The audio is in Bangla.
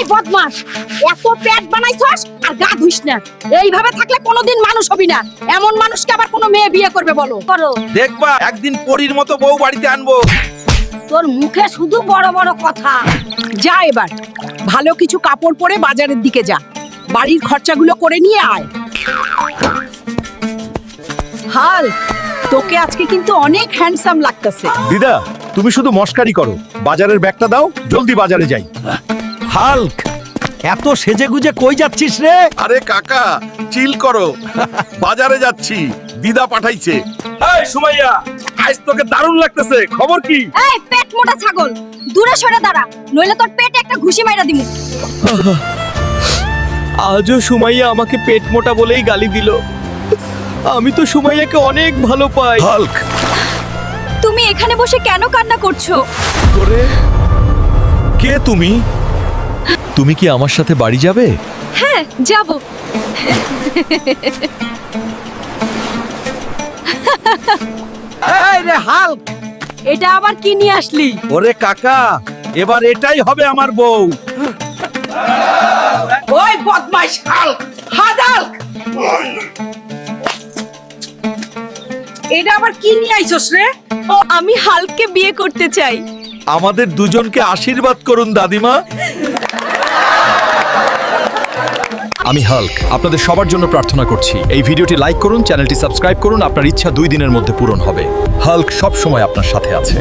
এই বদমাস, এত পেট বানাইছস আর গা ধুইস না। এইভাবে থাকলে কোনোদিন মানুষ হবি না। এমন মানুষকে আবার কোনো মেয়ে বিয়ে করবে বলো? করো। দেখবা একদিন পরীর মতো বউ বাড়িতে আনবো। তোর মুখে শুধু বড় বড় কথা। যা এবার ভালো কিছু কাপড় পরে বাজারের দিকে যা, বাড়ির খরচাগুলো করে নিয়ে আয়। হাল, তোকে আজকে কিন্তু অনেক হ্যান্ডসাম লাগতেছে। দিদা, তুমি শুধু মস্কারি করো। বাজারের ব্যাগটা দাও, জলদি বাজারে যাই। হাল্ক, এত সেজেগুজে কই যাচ্ছিস রে? আরে কাকা চিল করো, বাজারে যাচ্ছি, দিদা পাঠাইছে। এই সুমাইয়া, আজ তোকে দারুণ লাগতেছে, খবর কি? এই পেট মোটা ছাগল, দূরে সরে দাঁড়া, নইলে তোর পেটে একটা ঘুষি মাইরা দিমু। আজও সুমাইয়া আমাকে পেট মোটা বলেই গালি দিল। আমি তো সুমাইয়াকে অনেক ভালো পাই। হাল্ক, তুমি এখানে বসে কেন কান্না করছো? কে তুমি? তুমি কি আমার সাথে বাড়ি যাবে? হ্যাঁ, যাব। এই রে হাল্ক, এটা আবার কি নিয়ে আসলি? ওরে কাকা, এবার এটাই হবে আমার বউ। ওই বদমাইশ হাল্ক, হাল্ক, এটা আবার কি নিয়ে আইছস রে? আমি হাল্ককে বিয়ে করতে চাই। আমাদের দুজনকে আশীর্বাদ করুন দাদিমা। আমি হাল্ক আপনাদের সবার জন্য প্রার্থনা করছি। এই ভিডিওটি লাইক করুন, চ্যানেলটি সাবস্ক্রাইব করুন। আপনার ইচ্ছা 2 দিনের মধ্যে পূরণ হবে। হাল্ক সব সময় আপনার সাথে আছে।